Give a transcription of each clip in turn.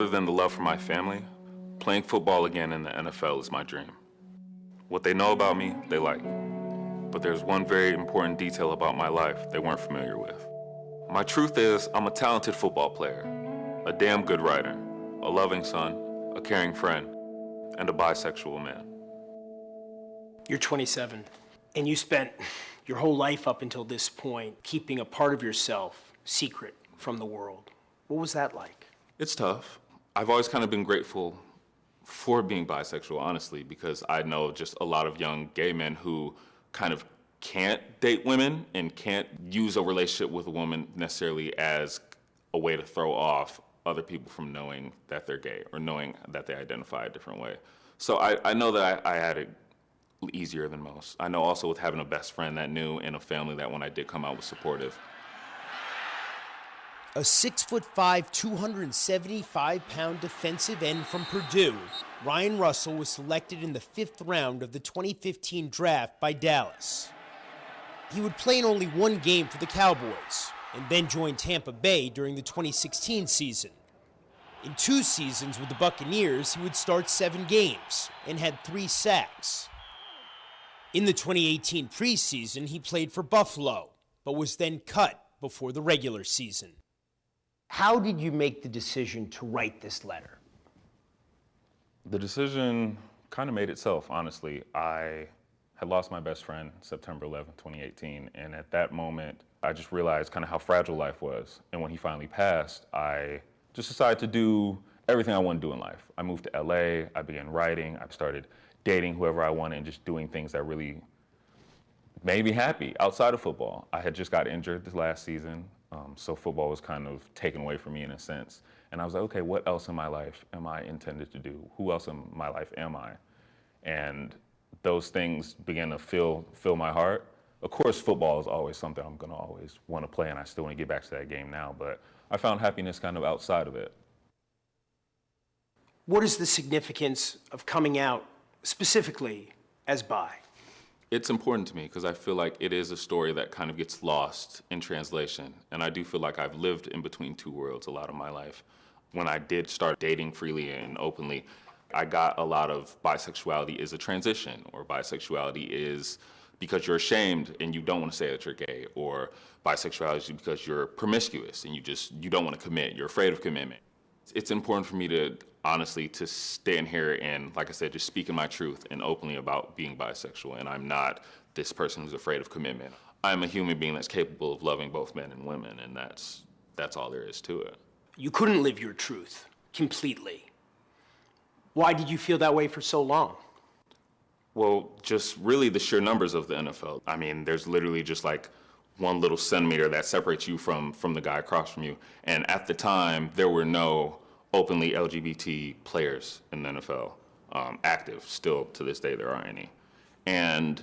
Other than the love for my family, playing football again in the NFL is my dream. What they know about me, they like. But there's one very important detail about my life they weren't familiar with. My truth is, I'm a talented football player, a damn good writer, a loving son, a caring friend, and a bisexual man. You're 27, and you spent your whole life up until this point keeping a part of yourself secret from the world. What was that like? It's tough. I've always kind of been grateful for being bisexual, honestly, because I know just a lot of young gay men who kind of can't date women and can't use a relationship with a woman necessarily as a way to throw off other people from knowing that they're gay or knowing that they identify a different way. So I know that I had it easier than most. I know also with having a best friend that knew and a family that when I did come out was supportive. A 6'5", 275-pound defensive end from Purdue, Ryan Russell was selected in the 5th round of the 2015 draft by Dallas. He would play in only one game for the Cowboys and then join Tampa Bay during the 2016 season. In 2 seasons with the Buccaneers, he would start 7 games and had 3 sacks. In the 2018 preseason, he played for Buffalo, but was then cut before the regular season. How did you make the decision to write this letter? The decision kind of made itself, honestly. I had lost my best friend September 11, 2018, and at that moment, I just realized kind of how fragile life was. And when he finally passed, I just decided to do everything I wanted to do in life. I moved to LA, I began writing, I started dating whoever I wanted and just doing things that really made me happy outside of football. I had just got injured this last season, so football was kind of taken away from me in a sense. And I was like, okay, what else in my life am I intended to do? Who else in my life am I? And those things began to fill my heart. Of course, football is always something I'm gonna always want to play, and I still want to get back to that game now, but I found happiness kind of outside of it. What is the significance of coming out specifically as bi? It's important to me because I feel like it is a story that kind of gets lost in translation. And I do feel like I've lived in between two worlds a lot of my life. When I did start dating freely and openly, I got a lot of bisexuality is a transition, or bisexuality is because you're ashamed and you don't want to say that you're gay, or bisexuality is because you're promiscuous and you don't want to commit, you're afraid of commitment. It's important for me to honestly to stand here and, like I said, just speaking my truth and openly about being bisexual. And I'm not this person who's afraid of commitment. I'm a human being that's capable of loving both men and women, and that's all there is to it. You couldn't live your truth completely. Why did you feel that way for so long? Well, just really the sheer numbers of the NFL. I mean, there's literally just like 1 little centimeter that separates you from the guy across from you. And at the time, there were no openly LGBT players in the NFL active. Still, to this day, there aren't any. And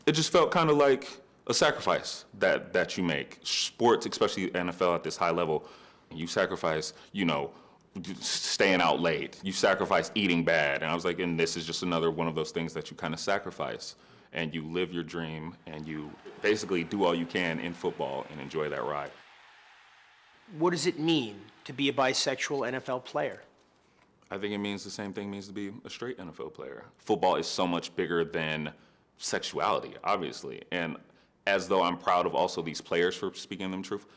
it just felt kind of like a sacrifice that you make. Sports, especially NFL at this high level, you sacrifice, staying out late. You sacrifice eating bad. And I was like, and this is just another one of those things that you kind of sacrifice. And you live your dream, and you basically do all you can in football and enjoy that ride. What does it mean to be a bisexual NFL player? I think it means the same thing it means to be a straight NFL player. Football is so much bigger than sexuality, obviously. And as though I'm proud of also these players for speaking them truth,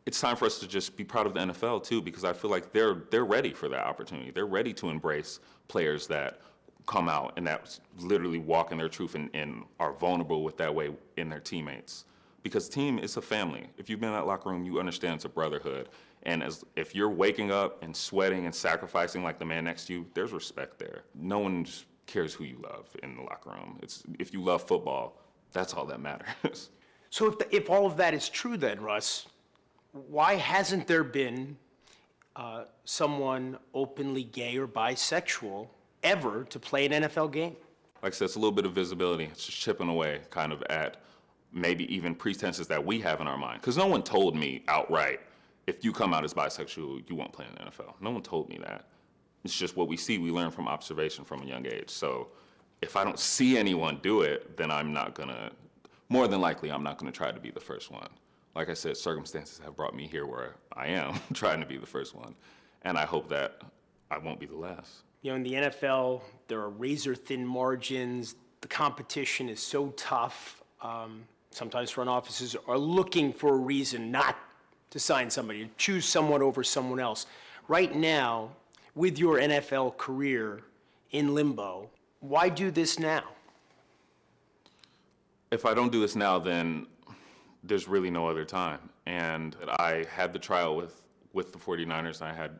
it's time for us to just be proud of the NFL too, because I feel like they're ready for that opportunity. They're ready to embrace players that come out and that literally walk in their truth and are vulnerable with that way in their teammates. Because team is a family. If you've been in that locker room, you understand it's a brotherhood. And if you're waking up and sweating and sacrificing like the man next to you, there's respect there. No one cares who you love in the locker room. If you love football, that's all that matters. So if all of that is true then, Russ, why hasn't there been someone openly gay or bisexual ever to play an NFL game? Like I said, it's a little bit of visibility. It's just chipping away kind of at maybe even pretenses that we have in our mind. Because no one told me outright, if you come out as bisexual, you won't play in the NFL. No one told me that. It's just what we see. We learn from observation from a young age. So if I don't see anyone do it, then more than likely, I'm not gonna try to be the first one. Like I said, circumstances have brought me here where I am trying to be the first one. and I hope that I won't be the last. You know, in the NFL, there are razor-thin margins. The competition is so tough. Sometimes front offices are looking for a reason not to sign somebody, to choose someone over someone else. Right now, with your NFL career in limbo, why do this now? If I don't do this now, then there's really no other time. And I had the trial with the 49ers, and I had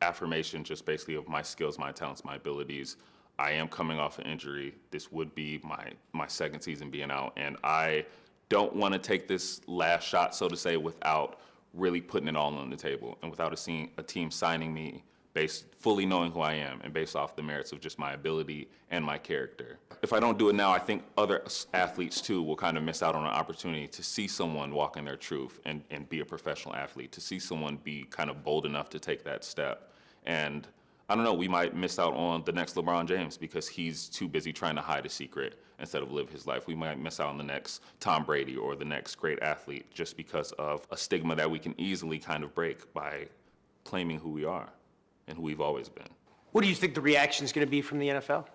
affirmation just basically of my skills, my talents, my abilities. I am coming off an injury. This would be my second season being out, and I don't want to take this last shot, so to say, without really putting it all on the table and without a team signing me based fully knowing who I am and based off the merits of just my ability and my character. If I don't do it now, I think other athletes too will kind of miss out on an opportunity to see someone walk in their truth and be a professional athlete, to see someone be kind of bold enough to take that step. And I don't know, we might miss out on the next LeBron James because he's too busy trying to hide a secret instead of live his life. We might miss out on the next Tom Brady or the next great athlete just because of a stigma that we can easily kind of break by claiming who we are and who we've always been. What do you think the reaction is going to be from the NFL?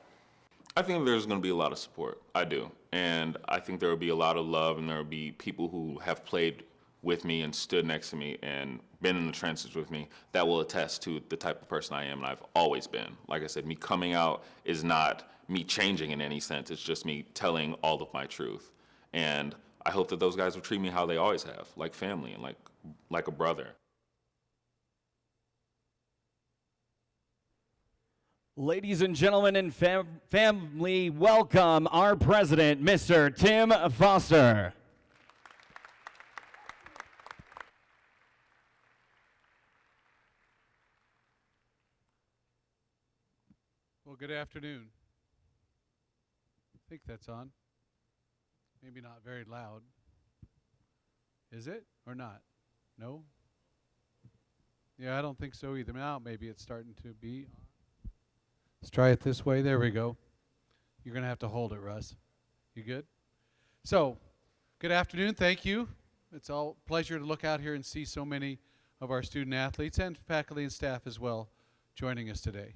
I think there's going to be a lot of support. I do. And I think there will be a lot of love, and there will be people who have played with me and stood next to me and been in the trenches with me that will attest to the type of person I am and I've always been. Like I said, me coming out is not me changing in any sense. It's just me telling all of my truth. And I hope that those guys will treat me how they always have, like family and like a brother. Ladies and gentlemen and family, welcome our president, Mr. Tim Foster. Well, good afternoon. I think that's on. Maybe not very loud. Is it or not? No? Yeah, I don't think so either. Now maybe it's starting to be on. Let's try it this way. There we go. You're going to have to hold it, Russ. You good? So, good afternoon. Thank you. It's all pleasure to look out here and see so many of our student athletes and faculty and staff as well joining us today.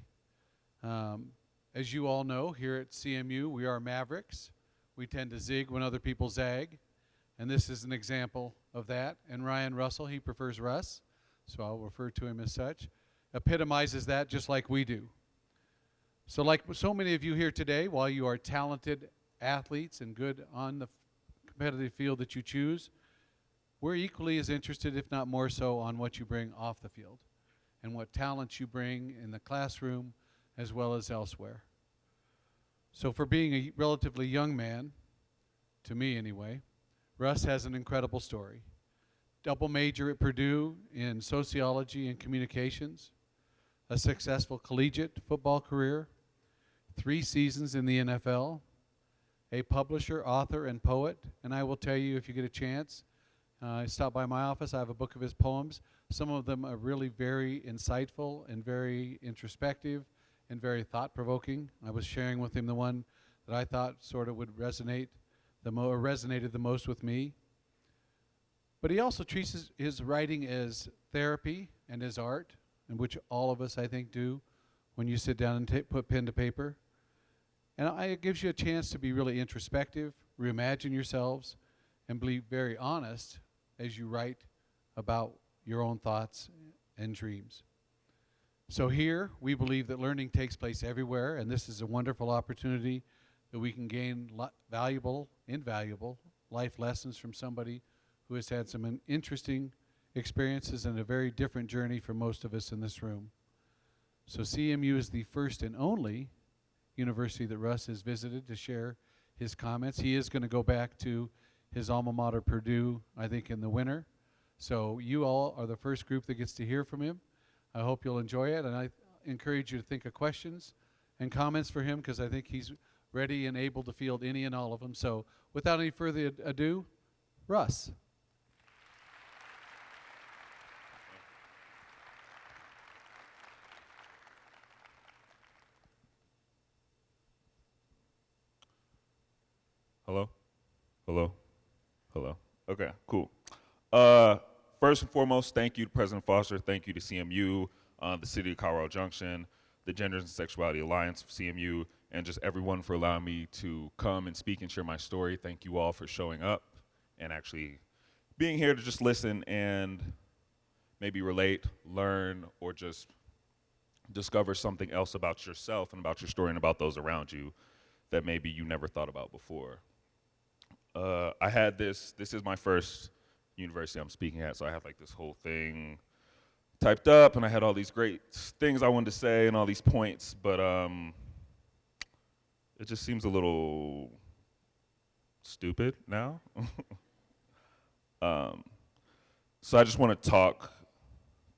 As you all know, here at CMU, we are Mavericks. We tend to zig when other people zag, and this is an example of that. And Ryan Russell, he prefers Russ, so I'll refer to him as such, epitomizes that just like we do. So like so many of you here today, while you are talented athletes and good on the competitive field that you choose, we're equally as interested, if not more so, on what you bring off the field and what talents you bring in the classroom as well as elsewhere. So for being a relatively young man, to me anyway, Russ has an incredible story. Double major at Purdue in sociology and communications, a successful collegiate football career, 3 seasons in the NFL, a publisher, author, and poet. And I will tell you, if you get a chance, stop by my office. I have a book of his poems. Some of them are really very insightful and very introspective and very thought-provoking. I was sharing with him the one that I thought sort of would resonate resonated the most with me. But he also treats his writing as therapy and as art, and which all of us, I think, do when you sit down and put pen to paper. And it gives you a chance to be really introspective, reimagine yourselves, and be very honest as you write about your own thoughts and dreams. So here, we believe that learning takes place everywhere, and this is a wonderful opportunity that we can gain valuable, invaluable life lessons from somebody who has had some interesting experiences and a very different journey for most of us in this room. So CMU is the first and only university that Russ has visited to share his comments. He is going to go back to his alma mater, Purdue, I think in the winter. So you all are the first group that gets to hear from him. I hope you'll enjoy it, and I encourage you to think of questions and comments for him because I think he's ready and able to field any and all of them. So without any further ado, Russ. Hello? Hello? Hello? Okay, cool. First and foremost, thank you to President Foster. Thank you to CMU. the City of Colorado Junction, the Genders and Sexuality Alliance of CMU, and just everyone for allowing me to come and speak and share my story. Thank you all for showing up and actually being here to just listen and maybe relate, learn, or just discover something else about yourself and about your story and about those around you that maybe you never thought about before. I had this is my first university I'm speaking at, so I had like this whole thing typed up, and I had all these great things I wanted to say and all these points, but it just seems a little stupid now. So I just want to talk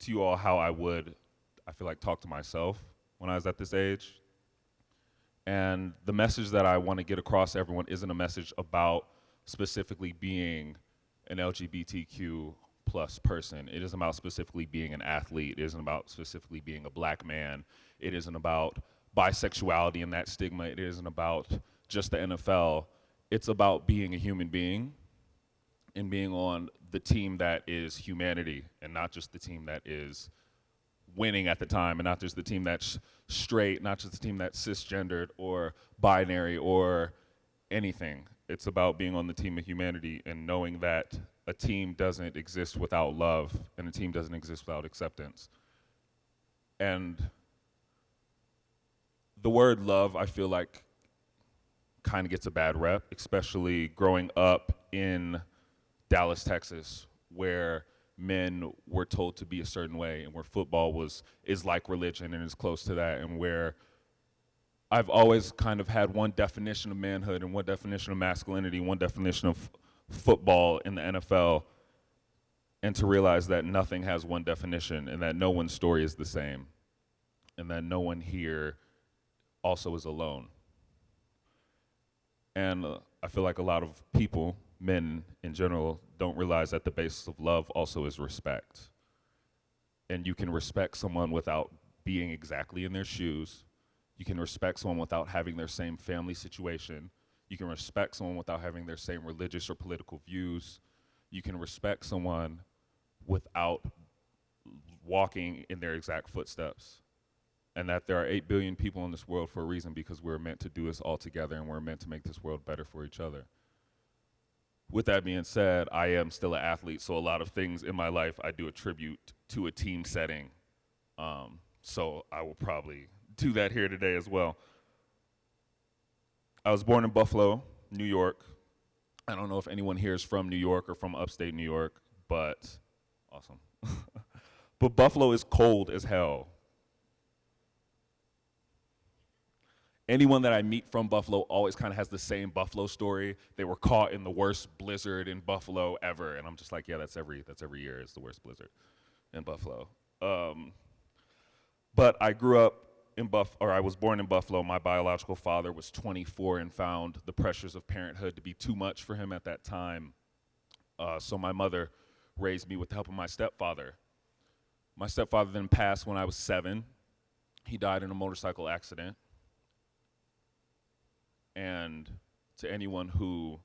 to you all how I feel like, talk to myself when I was at this age. And the message that I want to get across to everyone isn't a message about specifically being an LGBTQ plus person. It isn't about specifically being an athlete. It isn't about specifically being a black man. It isn't about bisexuality and that stigma. It isn't about just the NFL. It's about being a human being and being on the team that is humanity, and not just the team that is winning at the time, and not just the team that's straight, not just the team that's cisgendered or binary or anything. It's about being on the team of humanity and knowing that a team doesn't exist without love, and a team doesn't exist without acceptance. And the word love, I feel like, kind of gets a bad rep, especially growing up in Dallas, Texas, where men were told to be a certain way, and where football is like religion and is close to that, and where I've always kind of had one definition of manhood and one definition of masculinity, one definition of football in the NFL, and to realize that nothing has one definition, and that no one's story is the same, and that no one here also is alone. And I feel like a lot of people, men in general, don't realize that the basis of love also is respect. And you can respect someone without being exactly in their shoes. You can respect someone without having their same family situation. You can respect someone without having their same religious or political views. You can respect someone without walking in their exact footsteps. And that there are 8 billion people in this world for a reason, because we're meant to do this all together, and we're meant to make this world better for each other. With that being said, I am still an athlete, so a lot of things in my life I do attribute to a team setting. So I will probably do that here today as well. I was born in Buffalo, New York. I don't know if anyone here is from New York or from upstate New York, but awesome. But Buffalo is cold as hell. Anyone that I meet from Buffalo always kind of has the same Buffalo story. They were caught in the worst blizzard in Buffalo ever, and I'm just like, yeah, that's every year. It's the worst blizzard in Buffalo. But I grew up I was born in Buffalo. My biological father was 24 and found the pressures of parenthood to be too much for him at that time. So my mother raised me with the help of my stepfather. My stepfather then passed when I was 7. He died in a motorcycle accident. And to anyone who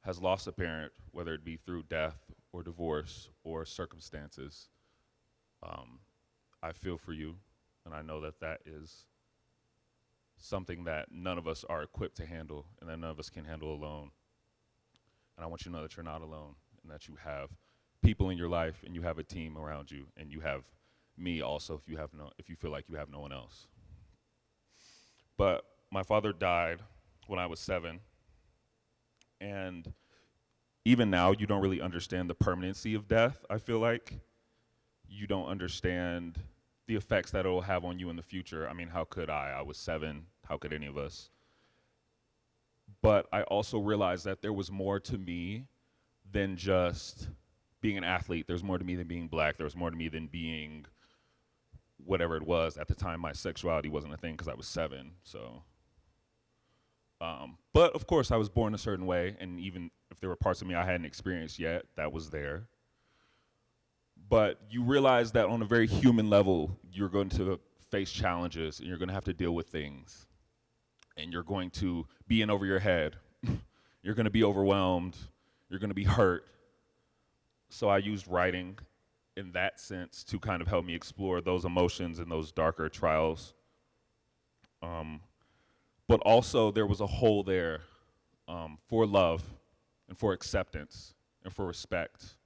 has lost a parent, whether it be through death or divorce or circumstances, I feel for you, and I know that that is something that none of us are equipped to handle, and that none of us can handle alone. And I want you to know that you're not alone, and that you have people in your life, and you have a team around you, and you have me also if you feel like you have no one else. But my father died when I was 7, and even now you don't really understand the permanency of death, I feel like. You don't understand the effects that it will have on you in the future. I mean, how could I? I was 7. How could any of us? But I also realized that there was more to me than just being an athlete. There's more to me than being black. There was more to me than being whatever it was. At the time, my sexuality wasn't a thing because I was 7, so. But of course, I was born a certain way, and even if there were parts of me I hadn't experienced yet, that was there. But you realize that on a very human level, you're going to face challenges, and you're going to have to deal with things. And you're going to be in over your head. You're going to be overwhelmed. You're going to be hurt. So I used writing in that sense to kind of help me explore those emotions and those darker trials. But also there was a hole there for love and for acceptance and for respect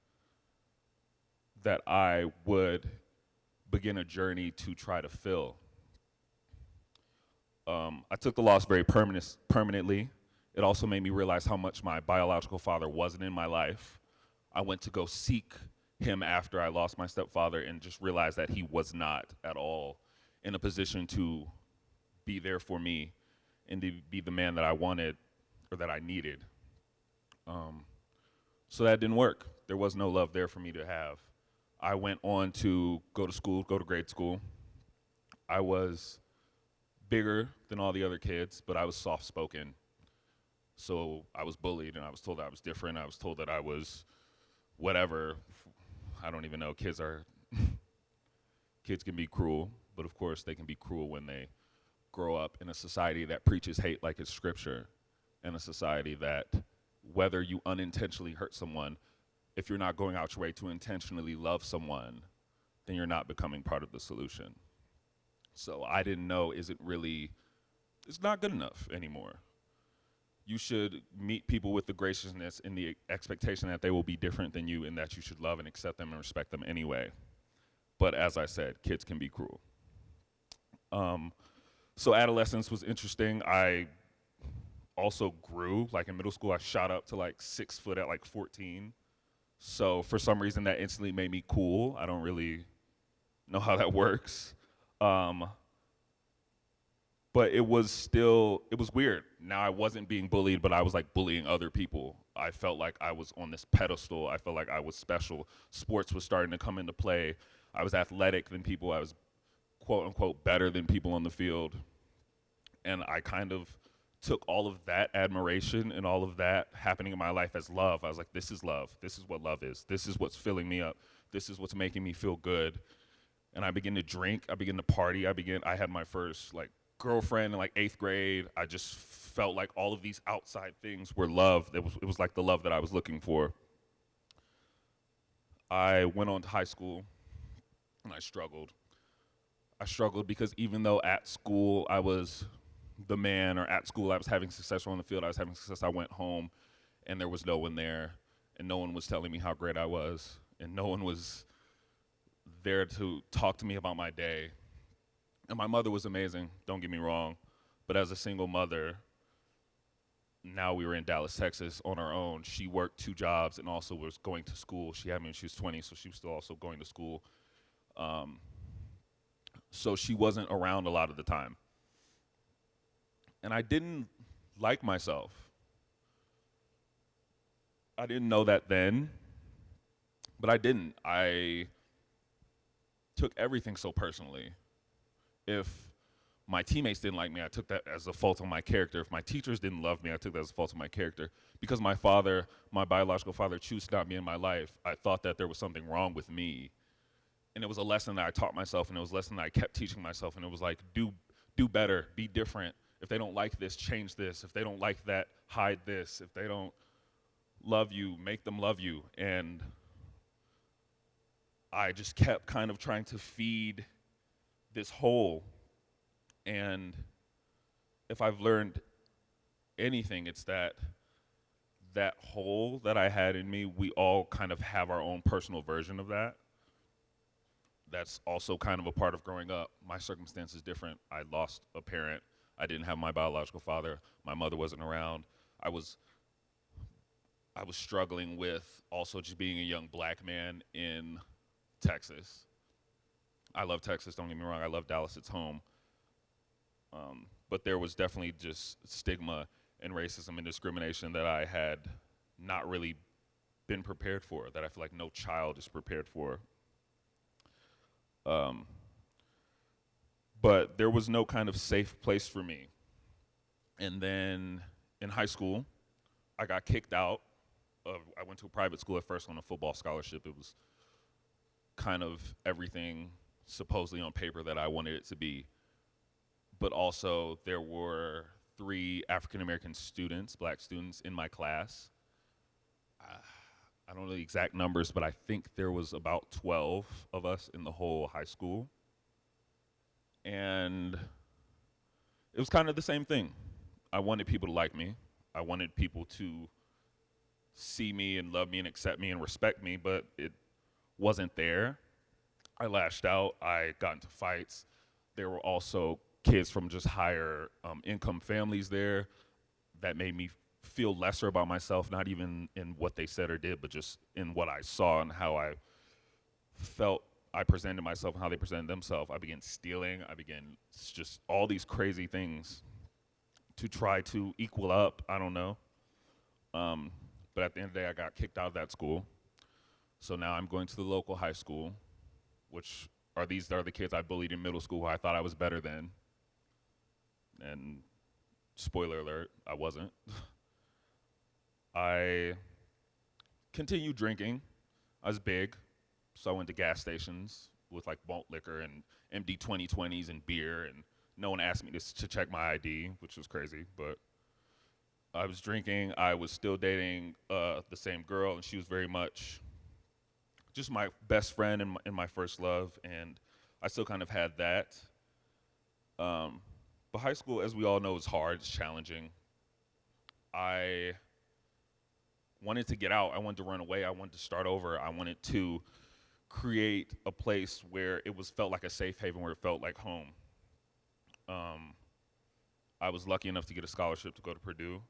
that I would begin a journey to try to fill. I took the loss very permanently. It also made me realize how much my biological father wasn't in my life. I went to go seek him after I lost my stepfather and just realized that he was not at all in a position to be there for me and to be the man that I wanted or that I needed. So that didn't work. There was no love there for me to have. I went on to go to school, go to grade school. I was bigger than all the other kids, but I was soft-spoken. So I was bullied, and I was told that I was different. I was told that I was whatever. I don't even know. Kids can be cruel, but of course they can be cruel when they grow up in a society that preaches hate like it's scripture, in a society that whether you unintentionally hurt someone, if you're not going out your way to intentionally love someone, then you're not becoming part of the solution. So I didn't know, it's not good enough anymore. You should meet people with the graciousness and the expectation that they will be different than you and that you should love and accept them and respect them anyway. But as I said, kids can be cruel. So adolescence was interesting. I also grew. Like in middle school, I shot up to like 6 foot at like 14. So for some reason that instantly made me cool. I don't really know how that works. But it was weird. Now I wasn't being bullied, but I was like bullying other people. I felt like I was on this pedestal. I felt like I was special. Sports was starting to come into play. I was athletic than people. I was quote unquote better than people on the field. And I kind of took all of that admiration and all of that happening in my life as love. I was like, this is love. This is what love is. This is what's filling me up. This is what's making me feel good. And I began to drink. I began to party. I had my first like girlfriend in like 8th grade. I just felt like all of these outside things were love. It was like the love that I was looking for. I went on to high school and I struggled. I struggled because even though at school I was the man, or at school I was having success on the field, I was having success, I went home and there was no one there and no one was telling me how great I was and no one was there to talk to me about my day. And my mother was amazing, don't get me wrong, but as a single mother, now we were in Dallas, Texas on our own. She worked 2 jobs and also was going to school. She had me when she was 20, so she was still also going to school. So she wasn't around a lot of the time. And I didn't like myself. I didn't know that then, but I didn't. I took everything so personally. If my teammates didn't like me, I took that as a fault of my character. If my teachers didn't love me, I took that as a fault of my character. Because my father, my biological father, chose to not be in my life, I thought that there was something wrong with me. And it was a lesson that I taught myself, and it was a lesson that I kept teaching myself, and it was like, do better, be different. If they don't like this, change this. If they don't like that, hide this. If they don't love you, make them love you. And I just kept kind of trying to feed this hole. And if I've learned anything, it's that hole that I had in me, we all kind of have our own personal version of that. That's also kind of a part of growing up. My circumstance is different. I lost a parent. I didn't have my biological father. My mother wasn't around. I was struggling with also just being a young black man in Texas. I love Texas, don't get me wrong. I love Dallas, it's home. But there was definitely just stigma and racism and discrimination that I had not really been prepared for, that I feel like no child is prepared for. But there was no kind of safe place for me. And then in high school, I got kicked out. I went to a private school at first on a football scholarship. It was kind of everything supposedly on paper that I wanted it to be. But also there were 3 African-American students, black students in my class. I don't know the exact numbers, but I think there was about 12 of us in the whole high school. And it was kind of the same thing. I wanted people to like me. I wanted people to see me and love me and accept me and respect me, but it wasn't there. I lashed out. I got into fights. There were also kids from just higher income families there that made me feel lesser about myself, not even in what they said or did, but just in what I saw and how I felt I presented myself and how they presented themselves. I began stealing. I began just all these crazy things to try to equal up. I don't know. But at the end of the day, I got kicked out of that school. So now I'm going to the local high school, which these are the kids I bullied in middle school who I thought I was better than. And spoiler alert, I wasn't. I continued drinking. I was big, so I went to gas stations with like malt liquor and MD 2020s and beer, and no one asked me to check my ID, which was crazy, but I was drinking. I was still dating the same girl, and she was very much just my best friend and my first love, and I still kind of had that. But high school, as we all know, is hard, it's challenging. I wanted to get out. I wanted to run away. I wanted to start over. I wanted to create a place where it felt like a safe haven, where it felt like home. I was lucky enough to get a scholarship to go to Purdue,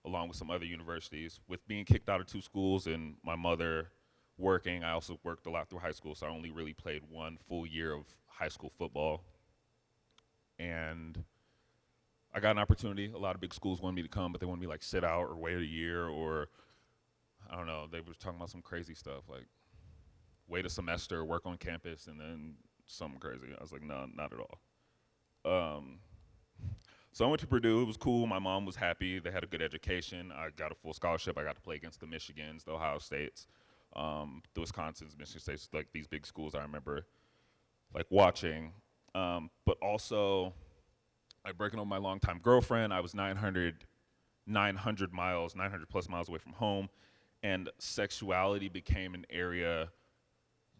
along with some other universities. With being kicked out of 2 schools and my mother working, I also worked a lot through high school, so I only really played 1 full year of high school football. And I got an opportunity. A lot of big schools wanted me to come, but they wanted me to like sit out or wait a year, or I don't know, they were talking about some crazy stuff, like wait a semester, work on campus, and then something crazy. I was like, no, not at all. So I went to Purdue. It was cool. My mom was happy. They had a good education. I got a full scholarship. I got to play against the Michigans, the Ohio States, the Wisconsins, Michigan States, like these big schools I remember like watching. But also, like breaking up with my longtime girlfriend. I was 900 plus miles away from home, and sexuality became an area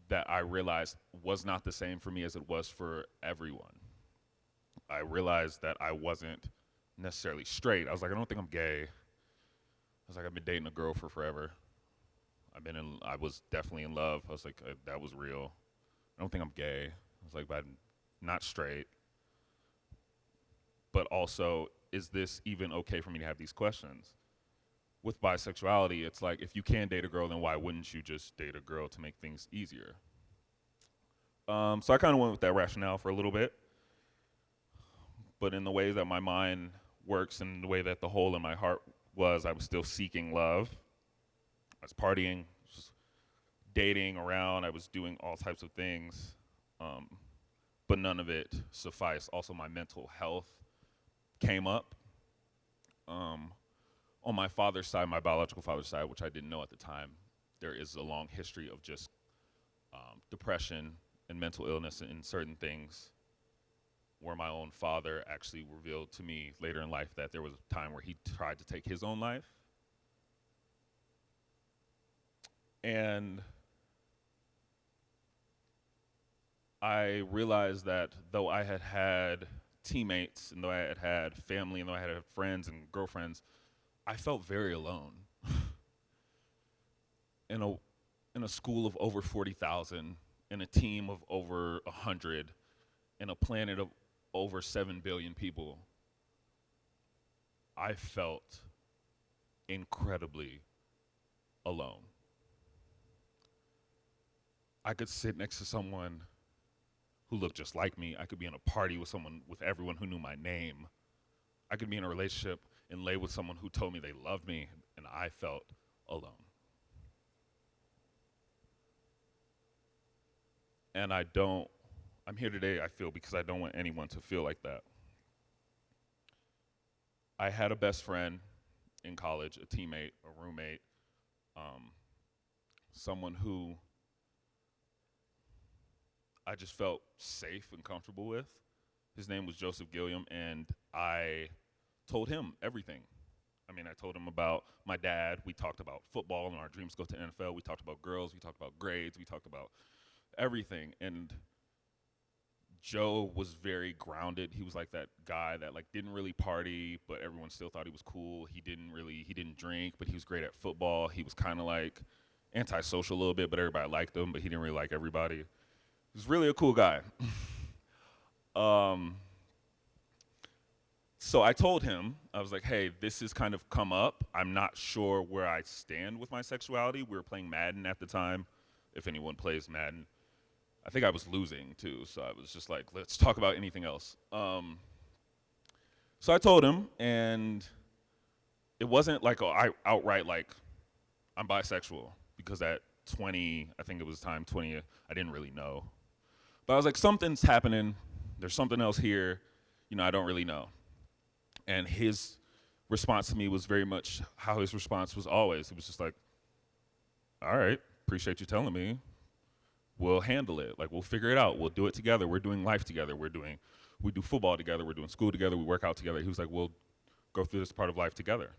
that I realized was not the same for me as it was for everyone. I realized that I wasn't necessarily straight. I was like, I don't think I'm gay. I was like, I've been dating a girl for forever. I was definitely in love. I was like, that was real. I don't think I'm gay. I was like, but I'm not straight. But also, is this even okay for me to have these questions? With bisexuality, it's like, if you can date a girl, then why wouldn't you just date a girl to make things easier? So I kind of went with that rationale for a little bit. But in the way that my mind works and the way that the hole in my heart was, I was still seeking love. I was partying, just dating around. I was doing all types of things, but none of it sufficed. Also, my mental health came up. On my father's side, my biological father's side, which I didn't know at the time, there is a long history of just depression and mental illness in certain things, where my own father actually revealed to me later in life that there was a time where he tried to take his own life. And I realized that though I had had teammates, and though I had had family, and though I had had friends and girlfriends, I felt very alone. in a school of over 40,000, in a team of over 100, in a planet of over 7 billion people, I felt incredibly alone. I could sit next to someone who looked just like me. I could be in a party with everyone who knew my name. I could be in a relationship and lay with someone who told me they loved me, and I felt alone. And I'm here today, I feel, because I don't want anyone to feel like that. I had a best friend in college, a teammate, a roommate, someone who I just felt safe and comfortable with. His name was Joseph Gilliam, and I told him everything. I mean, I told him about my dad. We talked about football and our dreams go to NFL. We talked about girls. We talked about grades. We talked about everything. And Joe was very grounded. He was like that guy that like didn't really party, but everyone still thought he was cool. He didn't drink, but he was great at football. He was kind of like antisocial a little bit, but everybody liked him, but he didn't really like everybody. He was really a cool guy. So I told him, I was like, hey, this has kind of come up. I'm not sure where I stand with my sexuality. We were playing Madden at the time, if anyone plays Madden. I think I was losing too, so I was just like, let's talk about anything else. So I told him, and it wasn't like outright like, I'm bisexual, because at 20, I think it was time 20, I didn't really know. But I was like, something's happening. There's something else here. I don't really know. And his response to me was very much how his response was always. It was just like, all right, appreciate you telling me. We'll handle it. Like, we'll figure it out. We'll do it together. We're doing life together. We do football together. We're doing school together. We work out together. He was like, we'll go through this part of life together.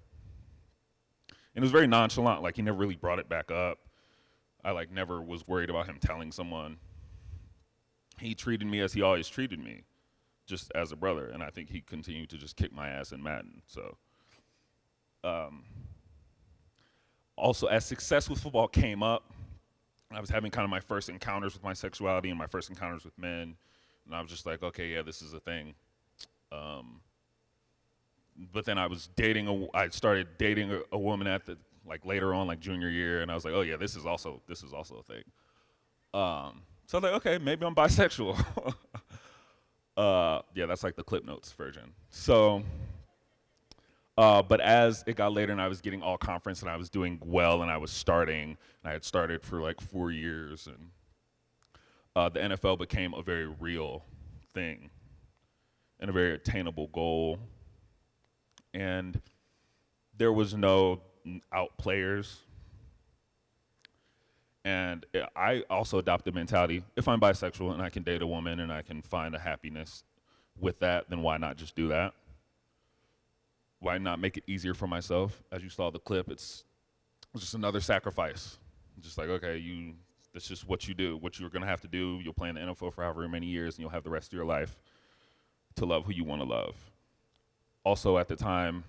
And it was very nonchalant. Like, he never really brought it back up. I like never was worried about him telling someone. He treated me as he always treated me, just as a brother, and I think he continued to just kick my ass in Madden. So, also, as success with football came up, I was having kind of my first encounters with my sexuality and my first encounters with men, and I was just like, okay, yeah, this is a thing. But then I started dating a woman at the later on, like junior year, and I was like, oh yeah, this is also a thing. So I was like, okay, maybe I'm bisexual. Yeah, that's like the Clip Notes version. So, but as it got later and I was getting all conference and I was doing well and I had started for like 4 years, and the NFL became a very real thing and a very attainable goal. And there was no out players. And I also adopted the mentality, if I'm bisexual and I can date a woman and I can find a happiness with that, then why not just do that? Why not make it easier for myself? As you saw the clip, it's just another sacrifice. Just like, okay, that's just what you do, what you're gonna have to do. You'll play in the NFL for however many years and you'll have the rest of your life to love who you wanna love. Also at the time,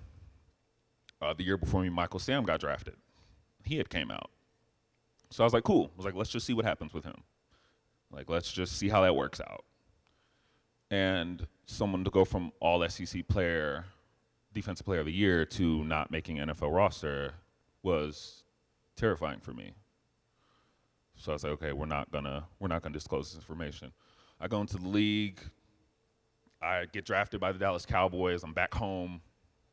the year before me, Michael Sam got drafted. He had came out. So I was like, cool. I was like, let's just see what happens with him. Like, let's just see how that works out. And someone to go from all SEC player, defensive player of the year, to not making NFL roster was terrifying for me. So I was like, okay, we're not gonna disclose this information. I go into the league. I get drafted by the Dallas Cowboys. I'm back home,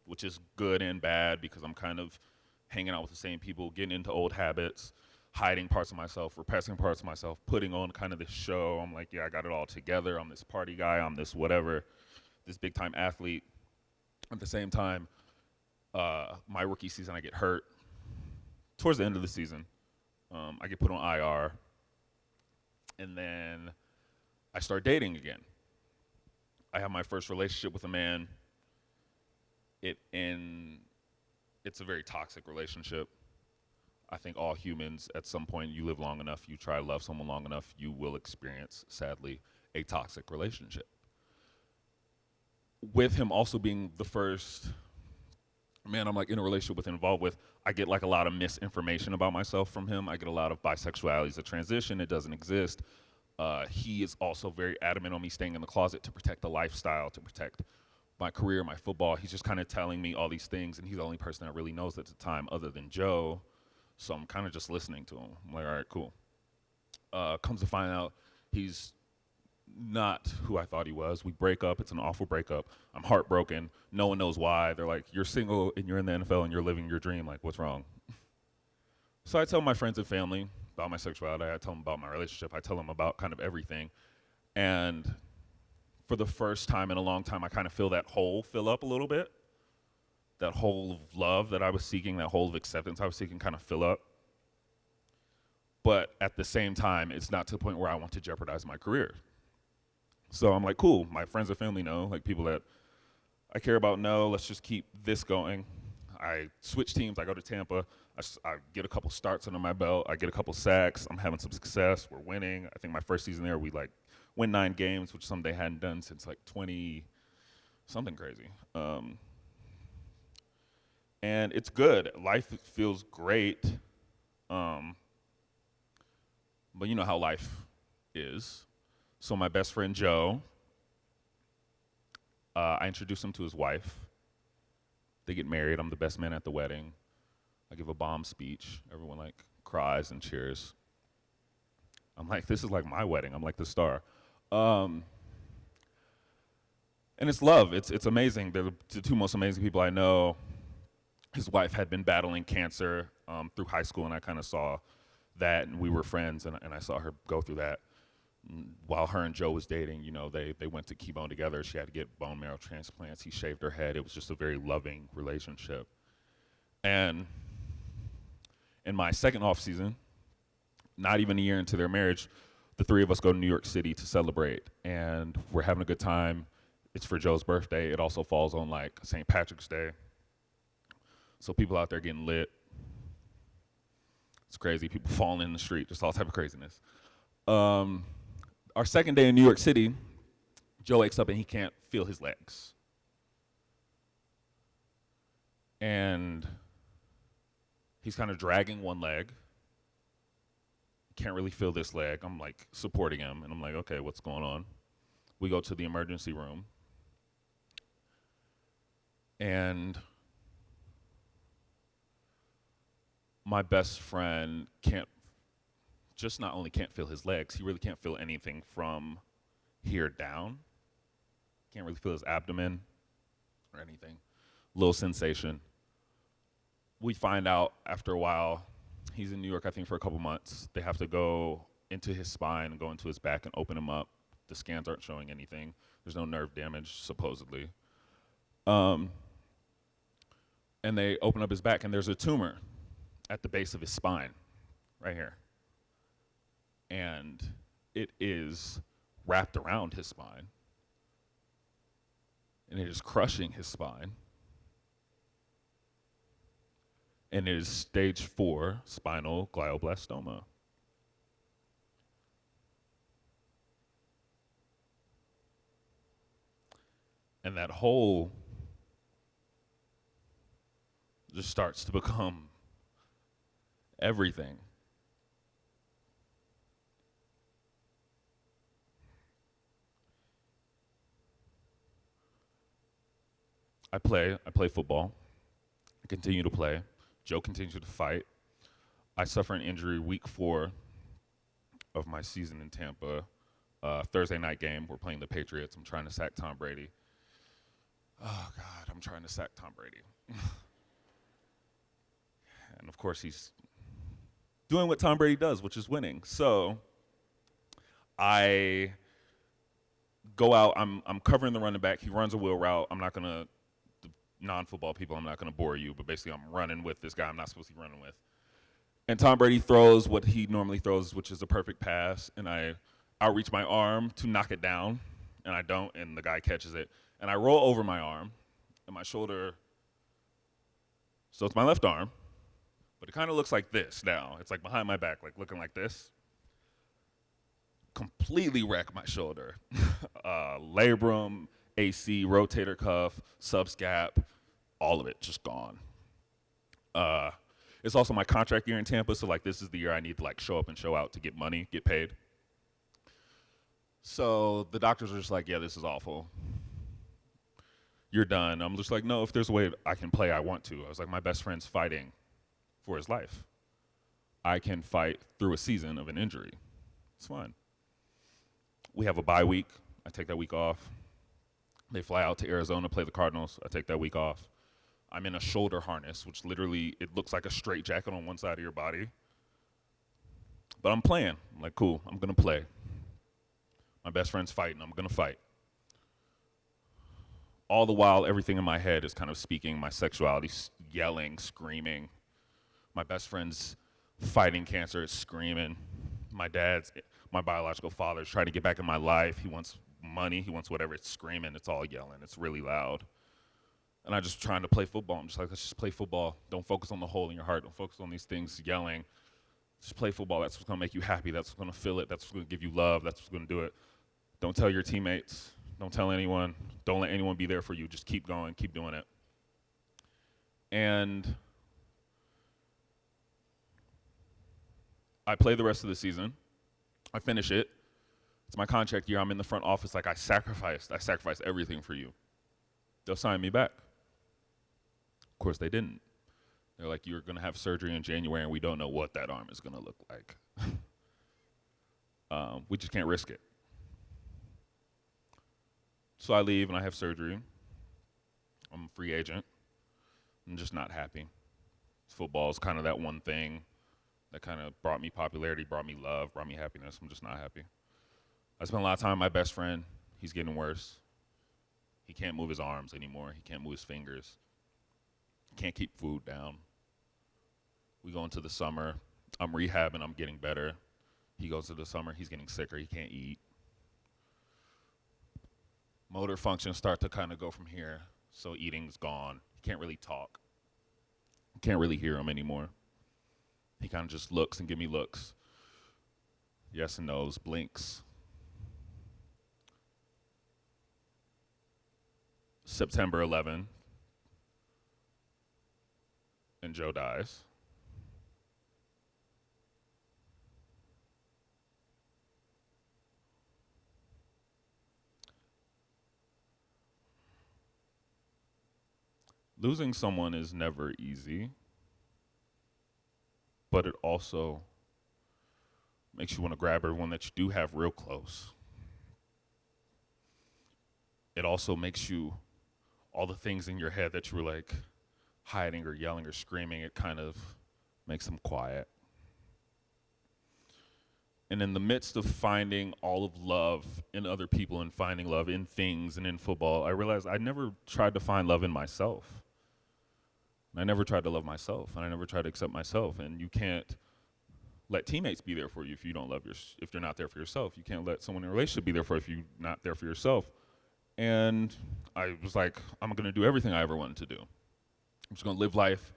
which is good and bad because I'm kind of hanging out with the same people, getting into old habits, hiding parts of myself, repressing parts of myself, putting on kind of this show. I'm like, yeah, I got it all together. I'm this party guy. I'm this whatever, this big-time athlete. At the same time, my rookie season, I get hurt. Towards the end of the season, I get put on IR. And then I start dating again. I have my first relationship with a man. It's a very toxic relationship. I think all humans, at some point, you live long enough, you try to love someone long enough, you will experience, sadly, a toxic relationship. With him also being the first man I'm like in a relationship with, involved with, I get like a lot of misinformation about myself from him. I get a lot of bisexuality is a transition, it doesn't exist. He is also very adamant on me staying in the closet to protect the lifestyle, to protect my career, my football. He's just kind of telling me all these things, and he's the only person that really knows at the time other than Joe. So I'm kind of just listening to him. I'm like, all right, cool. Comes to find out he's not who I thought he was. We break up. It's an awful breakup. I'm heartbroken. No one knows why. They're like, you're single and you're in the NFL and you're living your dream. Like, what's wrong? So I tell my friends and family about my sexuality. I tell them about my relationship. I tell them about kind of everything. And for the first time in a long time, I kind of feel that hole fill up a little bit. That hole of love that I was seeking, that hole of acceptance I was seeking kind of fill up. But at the same time, it's not to the point where I want to jeopardize my career. So I'm like, cool, my friends and family know, like people that I care about know, let's just keep this going. I switch teams. I go to Tampa. I get a couple starts under my belt. I get a couple sacks. I'm having some success. We're winning. I think my first season there, we like win 9 games, which is something they hadn't done since like 20 something crazy. And it's good. Life feels great. But you know how life is. So my best friend Joe, I introduce him to his wife. They get married. I'm the best man at the wedding. I give a bomb speech. Everyone like cries and cheers. I'm like, this is like my wedding. I'm like the star. And it's love. It's amazing. They're the 2 most amazing people I know. His wife had been battling cancer through high school, and I kind of saw that, and we were friends, and I saw her go through that. While her and Joe was dating, you know, they went to chemo together. She had to get bone marrow transplants. He shaved her head. It was just a very loving relationship. And in my second off season, not even a year into their marriage, the 3 of us go to New York City to celebrate, and we're having a good time. It's for Joe's birthday. It also falls on like St. Patrick's Day. So people out there getting lit. It's crazy. People falling in the street, just all type of craziness. Our second day in New York City, Joe wakes up and he can't feel his legs. And he's kind of dragging one leg. Can't really feel this leg. I'm like supporting him, and I'm like, okay, what's going on? We go to the emergency room. And my best friend not only can't feel his legs, he really can't feel anything from here down. Can't really feel his abdomen or anything. Little sensation. We find out after a while, he's in New York, I think, for a couple months. They have to go into his spine and go into his back and open him up. The scans aren't showing anything. There's no nerve damage, supposedly. And they open up his back, and there's a tumor at the base of his spine, right here. And it is wrapped around his spine, and it is crushing his spine. And it is stage 4 spinal glioblastoma. And that hole just starts to become everything. I play football. I continue to play. Joe continues to fight. I suffer an injury week 4 of my season in Tampa. Thursday night game, we're playing the Patriots. I'm trying to sack Tom Brady. Oh, God, I'm trying to sack Tom Brady. And, of course, he's doing what Tom Brady does, which is winning. So I go out. I'm covering the running back. He runs a wheel route. I'm not going to, non-football people, I'm not going to bore you, but basically I'm running with this guy I'm not supposed to be running with. And Tom Brady throws what he normally throws, which is a perfect pass, and I outreach my arm to knock it down, and I don't, and the guy catches it. And I roll over my arm, and my shoulder, so it's my left arm, but it kind of looks like this now. It's like behind my back, like looking like this. Completely wreck my shoulder. Labrum, AC, rotator cuff, subscap, all of it just gone. It's also my contract year in Tampa, so like this is the year I need to like show up and show out to get money, get paid. So the doctors are just like, yeah, this is awful. You're done. I'm just like, no, if there's a way I can play, I want to. I was like, my best friend's fighting for his life. I can fight through a season of an injury. It's fine. We have a bye week. I take that week off. They fly out to Arizona, play the Cardinals. I take that week off. I'm in a shoulder harness, which literally, it looks like a straight jacket on one side of your body. But I'm playing. I'm like, cool, I'm going to play. My best friend's fighting. I'm going to fight. All the while, everything in my head is kind of speaking my sexuality, yelling, screaming. My best friend's fighting cancer, is screaming. My biological father's trying to get back in my life. He wants money. He wants whatever. It's screaming. It's all yelling. It's really loud. And I just trying to play football. I'm just like, let's just play football. Don't focus on the hole in your heart. Don't focus on these things yelling. Just play football. That's what's going to make you happy. That's what's going to fill it. That's what's going to give you love. That's what's going to do it. Don't tell your teammates. Don't tell anyone. Don't let anyone be there for you. Just keep going. Keep doing it. And I play the rest of the season. I finish it. It's my contract year. I'm in the front office. Like, I sacrificed everything for you. They'll sign me back. Of course, they didn't. They're like, you're going to have surgery in January, and we don't know what that arm is going to look like. We just can't risk it. So I leave, and I have surgery. I'm a free agent. I'm just not happy. Football is kind of that one thing that kind of brought me popularity, brought me love, brought me happiness. I'm just not happy. I spent a lot of time with my best friend. He's getting worse. He can't move his arms anymore. He can't move his fingers. Can't keep food down. We go into the summer. I'm rehabbing. I'm getting better. He goes to the summer. He's getting sicker. He can't eat. Motor functions start to kind of go from here. So eating's gone. He can't really talk. Can't really hear him anymore. He kind of just looks and give me looks. Yes and no's, blinks. September 11, and Joe dies. Losing someone is never easy, but it also makes you want to grab everyone that you do have real close. It also makes you, all the things in your head that you were like hiding or yelling or screaming, it kind of makes them quiet. And in the midst of finding all of love in other people and finding love in things and in football, I realized I never tried to find love in myself. I never tried to love myself, and I never tried to accept myself. And you can't let teammates be there for you if you don't love if you're not there for yourself. You can't let someone in a relationship be there for you if you're not there for yourself. And I was like, I'm going to do everything I ever wanted to do. I'm just going to live life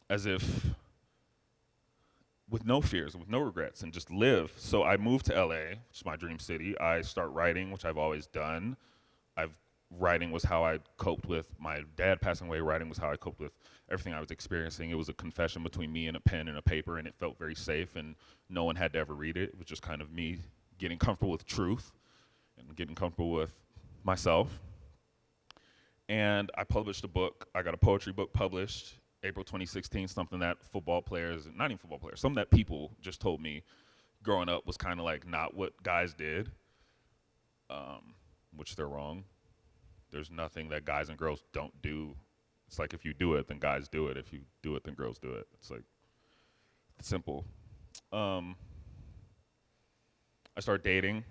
as if with no fears, with no regrets, and just live. So I moved to LA, which is my dream city. I start writing, which I've always done. Writing was how I coped with my dad passing away. Writing was how I coped with everything I was experiencing. It was a confession between me and a pen and a paper, and it felt very safe, and no one had to ever read it. It was just kind of me getting comfortable with truth and getting comfortable with myself. And I published a book. I got a poetry book published April 2016, something that football players, not even football players, something that people just told me growing up was kind of like not what guys did, which they're wrong. There's nothing that guys and girls don't do. It's like if you do it, then guys do it. If you do it, then girls do it. It's like it's simple. I started dating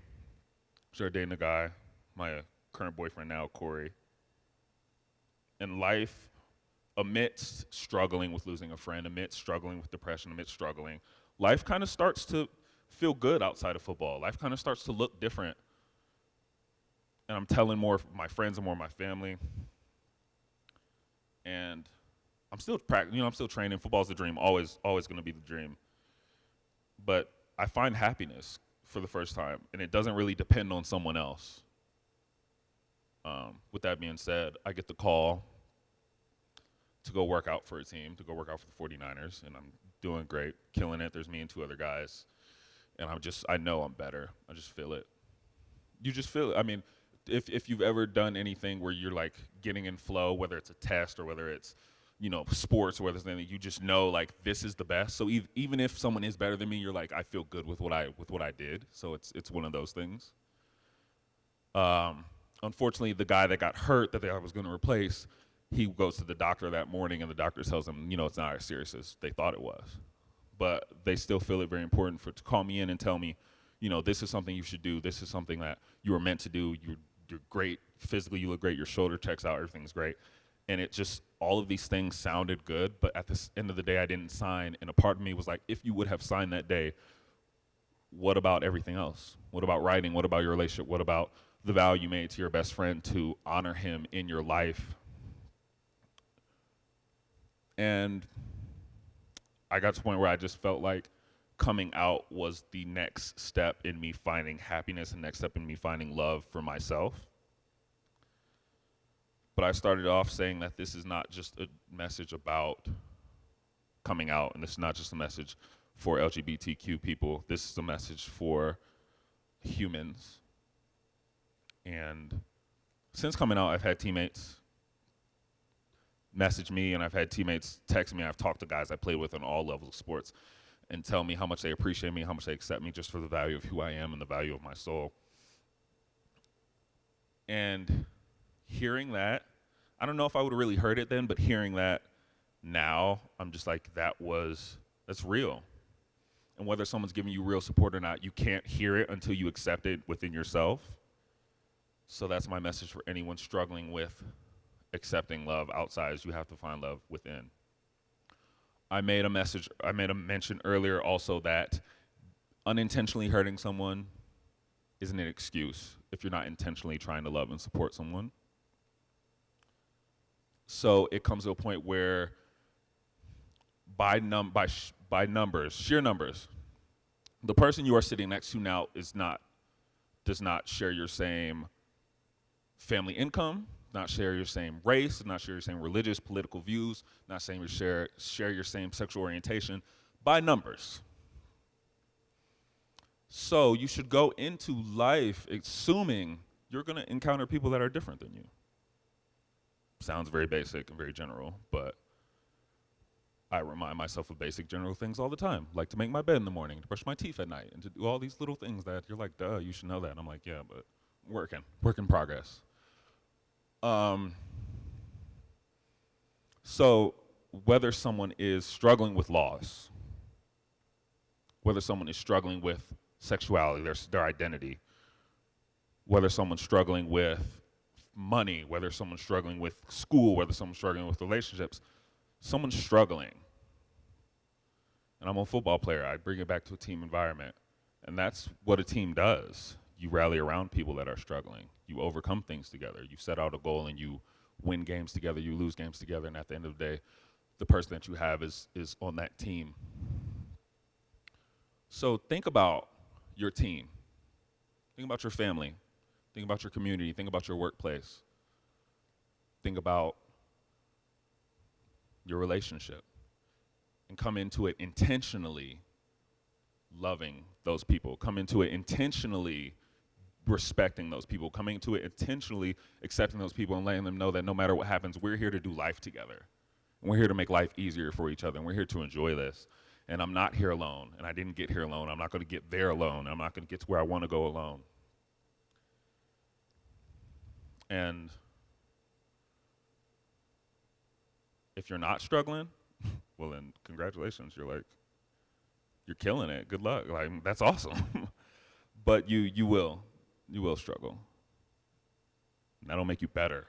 a guy, my current boyfriend now, Corey. And life, amidst struggling with losing a friend, amidst struggling with depression, amidst struggling, life kind of starts to feel good outside of football. Life kind of starts to look different. And I'm telling more of my friends and more of my family. And I'm still I'm still training. Football's the dream, always going to be the dream. But I find happiness for the first time, and it doesn't really depend on someone else. With that being said, I get the call to go work out for a team, to go work out for the 49ers, and I'm doing great, killing it. There's me and two other guys, and I know I'm better. I just feel it. You just feel it. I mean, if you've ever done anything where you're like getting in flow, whether it's a test or whether it's, sports or whether it's anything, you just know like this is the best. So even if someone is better than me, you're like, I feel good with what I did. So it's one of those things. Unfortunately, the guy that got hurt that I was going to replace, he goes to the doctor that morning, and the doctor tells him, it's not as serious as they thought it was. But they still feel it very important to call me in and tell me, this is something you should do. This is something that you were meant to do. You're great. Physically, you look great. Your shoulder checks out. Everything's great. And it just, all of these things sounded good. But at the end of the day, I didn't sign. And a part of me was like, if you would have signed that day, what about everything else? What about writing? What about your relationship? What about the vow you made to your best friend to honor him in your life? And I got to the point where I just felt like coming out was the next step in me finding happiness, and next step in me finding love for myself. But I started off saying that this is not just a message about coming out, and this is not just a message for LGBTQ people. This is a message for humans. And since coming out, I've had teammates message me, and I've had teammates text me. I've talked to guys I play with on all levels of sports and tell me how much they appreciate me, how much they accept me just for the value of who I am and the value of my soul. And hearing that, I don't know if I would have really heard it then, but hearing that now, I'm just like, that's real. And whether someone's giving you real support or not, you can't hear it until you accept it within yourself. So that's my message for anyone struggling with accepting love outside, is you have to find love within. I made a mention earlier also that unintentionally hurting someone isn't an excuse if you're not intentionally trying to love and support someone. So it comes to a point where by numbers, sheer numbers, the person you are sitting next to now does not share your same family income, not share your same race, not share your same religious, political views, not share your same sexual orientation, by numbers. So you should go into life assuming you're going to encounter people that are different than you. Sounds very basic and very general, but I remind myself of basic general things all the time, like to make my bed in the morning, to brush my teeth at night, and to do all these little things that you're like, duh, you should know that. And I'm like, yeah, but work in progress. So whether someone is struggling with loss, whether someone is struggling with sexuality, their identity, whether someone's struggling with money, whether someone's struggling with school, whether someone's struggling with relationships, someone's struggling. And I'm a football player. I bring it back to a team environment. And that's what a team does. You rally around people that are struggling. You overcome things together. You set out a goal and you win games together, you lose games together, and at the end of the day, the person that you have is on that team. So think about your team. Think about your family. Think about your community. Think about your workplace. Think about your relationship. And come into it intentionally loving those people. Come into it intentionally respecting those people. Coming into it intentionally accepting those people and letting them know that no matter what happens, we're here to do life together. And we're here to make life easier for each other. And we're here to enjoy this. And I'm not here alone. And I didn't get here alone. I'm not going to get there alone. I'm not going to get to where I want to go alone. And if you're not struggling, well then congratulations. You're killing it. Good luck. Like, that's awesome. But you will struggle. And that'll make you better.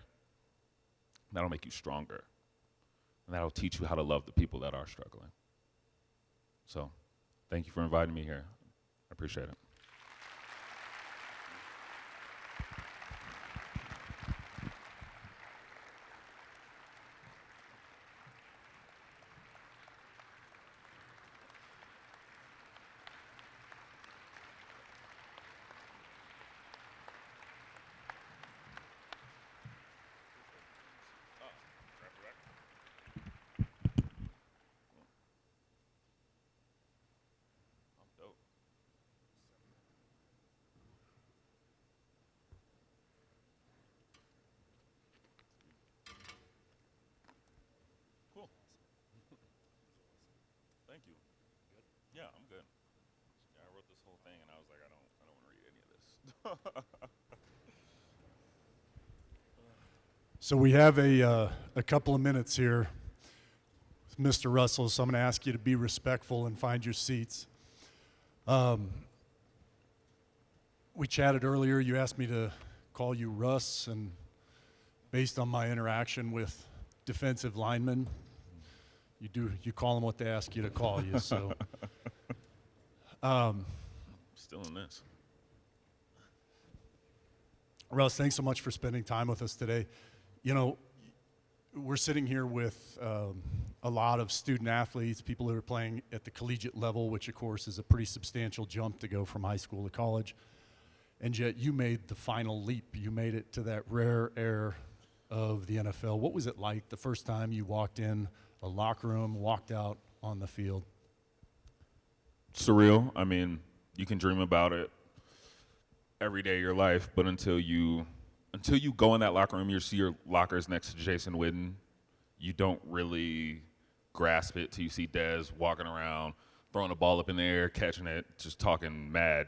That'll make you stronger. And that'll teach you how to love the people that are struggling. So, thank you for inviting me here. I appreciate it. Cool. Thank you. Good? Yeah, I'm good. Yeah, I wrote this whole thing and I was like, I don't want to read any of this. So we have a couple of minutes here with Mr. Russell, so I'm going to ask you to be respectful and find your seats. We chatted earlier. You asked me to call you Russ, and based on my interaction with defensive linemen, you call them what they ask you to call you. So, Still in this. Russ, thanks so much for spending time with us today. You know, we're sitting here with a lot of student athletes, people who are playing at the collegiate level, which of course is a pretty substantial jump to go from high school to college. And yet you made the final leap. You made it to that rare air of the NFL. What was it like the first time you walked in a locker room, walked out on the field? Surreal. I mean, you can dream about it every day of your life, but until you go in that locker room, you see your lockers next to Jason Witten, you don't really grasp it till you see Dez walking around, throwing a ball up in the air, catching it, just talking mad.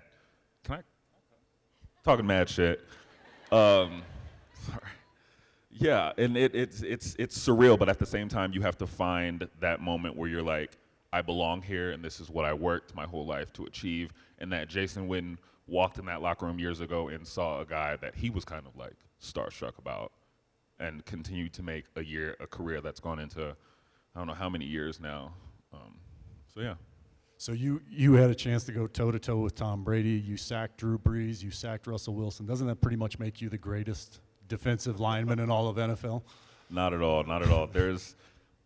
Talking mad shit. Sorry. Yeah, and it's surreal, but at the same time, you have to find that moment where you're like, I belong here, and this is what I worked my whole life to achieve. And that Jason Witten walked in that locker room years ago and saw a guy that he was kind of like starstruck about, and continued to make a career that's gone into, I don't know how many years now. So yeah. So you had a chance to go toe-to-toe with Tom Brady. You sacked Drew Brees. You sacked Russell Wilson. Doesn't that pretty much make you the greatest defensive lineman in all of NFL? Not at all. Not at all.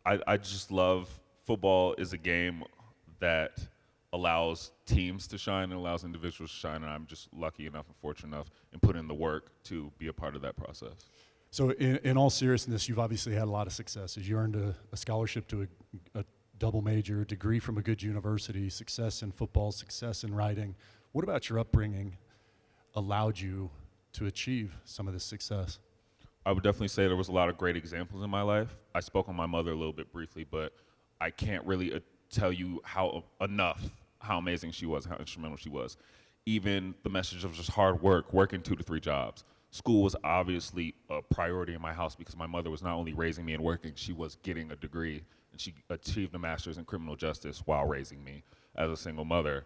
I just love football is a game that allows teams to shine and allows individuals to shine, and I'm just lucky enough and fortunate enough and put in the work to be a part of that process. So in all seriousness, you've obviously had a lot of successes. You earned a scholarship to a double major, a degree from a good university, success in football, success in writing. What about your upbringing allowed you to achieve some of this success? I would definitely say there was a lot of great examples in my life. I spoke on my mother a little bit briefly, but I can't really tell you how amazing she was, how instrumental she was. Even the message of just hard work, working 2 to 3 jobs. School was obviously a priority in my house because my mother was not only raising me and working, she was getting a degree, and she achieved a master's in criminal justice while raising me as a single mother.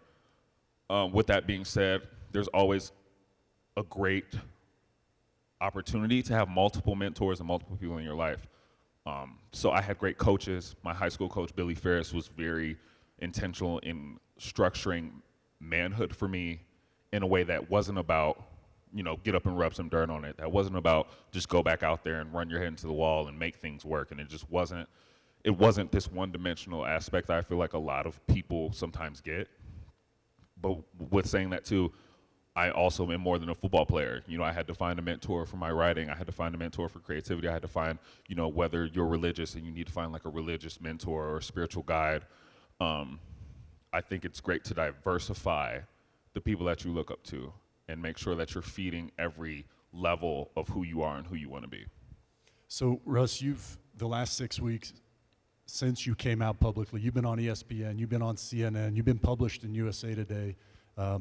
With that being said, there's always a great opportunity to have multiple mentors and multiple people in your life. So I had great coaches. My high school coach, Billy Ferris, was very intentional in structuring manhood for me in a way that wasn't about, get up and rub some dirt on it. That wasn't about just go back out there and run your head into the wall and make things work. And it wasn't this one-dimensional aspect that I feel like a lot of people sometimes get. But with saying that too, I also am more than a football player. I had to find a mentor for my writing. I had to find a mentor for creativity. I had to find, whether you're religious and you need to find like a religious mentor or a spiritual guide. I think it's great to diversify the people that you look up to and make sure that you're feeding every level of who you are and who you want to be. So Russ, the last 6 weeks since you came out publicly, you've been on ESPN, you've been on CNN, you've been published in USA Today.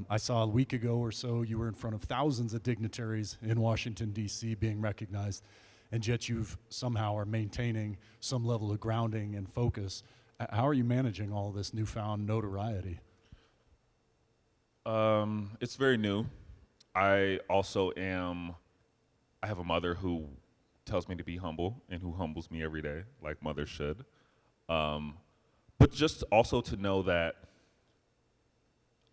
I saw a week ago or so you were in front of thousands of dignitaries in Washington, D.C. being recognized, and yet you've somehow are maintaining some level of grounding and focus. How are you managing all this newfound notoriety? It's very new. I have a mother who tells me to be humble and who humbles me every day, like mothers should. But just also to know that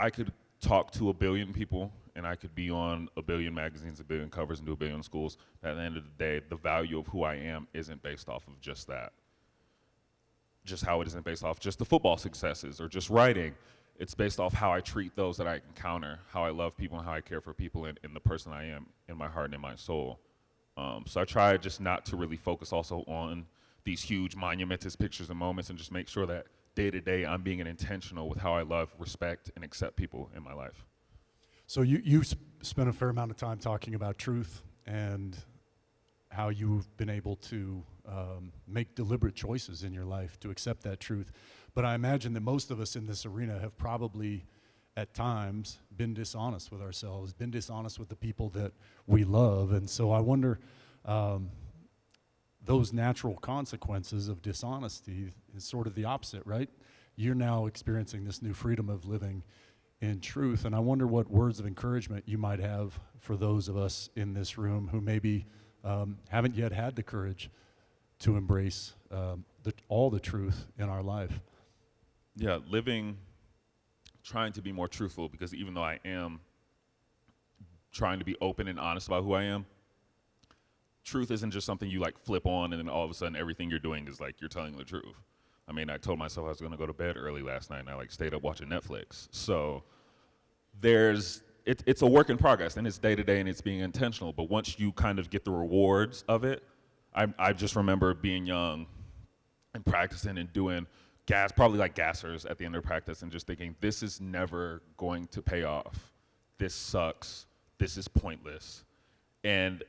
I could talk to 1 billion people and I could be on 1 billion magazines, 1 billion covers, and do 1 billion schools. At the end of the day, the value of who I am isn't based off of just that. Just how it isn't based off just the football successes or just writing. It's based off how I treat those that I encounter, how I love people and how I care for people and the person I am in my heart and in my soul. So I try just not to really focus also on these huge monumentous pictures and moments and just make sure that day to day I'm being intentional with how I love, respect, and accept people in my life. So you spent a fair amount of time talking about truth and how you've been able to make deliberate choices in your life to accept that truth. But I imagine that most of us in this arena have probably at times been dishonest with ourselves, been dishonest with the people that we love. And so I wonder, those natural consequences of dishonesty is sort of the opposite, right? You're now experiencing this new freedom of living in truth. And I wonder what words of encouragement you might have for those of us in this room who maybe haven't yet had the courage to embrace all the truth in our life. Yeah, trying to be more truthful, because even though I am trying to be open and honest about who I am, truth isn't just something you like flip on and then all of a sudden everything you're doing is like you're telling the truth. I mean, I told myself I was gonna go to bed early last night and I like stayed up watching Netflix. So it's a work in progress and it's day to day and it's being intentional. But once you kind of get the rewards of it, I just remember being young and practicing and doing probably like gassers at the end of practice and just thinking, this is never going to pay off. This sucks. This is pointless. And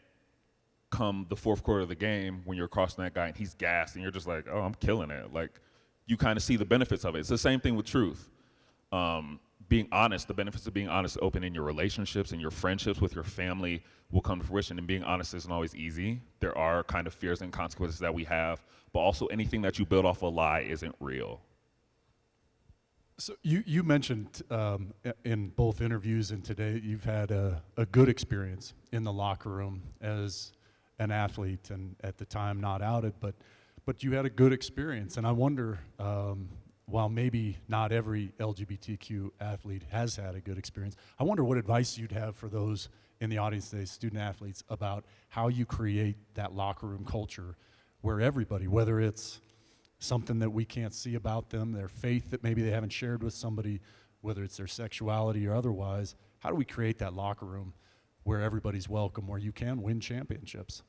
come the fourth quarter of the game, when you're crossing that guy and he's gassed and you're just like, oh, I'm killing it. Like, you kind of see the benefits of it. It's the same thing with truth. Being honest, the benefits of being honest, open in your relationships and your friendships with your family will come to fruition. And being honest isn't always easy. There are kind of fears and consequences that we have, but also anything that you build off a lie isn't real. So you mentioned in both interviews and today you've had a good experience in the locker room as an athlete, and at the time not outed, but you had a good experience. And I wonder, while maybe not every LGBTQ athlete has had a good experience, I wonder what advice you'd have for those in the audience today, student athletes, about how you create that locker room culture where everybody, whether it's something that we can't see about them, their faith that maybe they haven't shared with somebody, whether it's their sexuality or otherwise, how do we create that locker room where everybody's welcome, where you can win championships?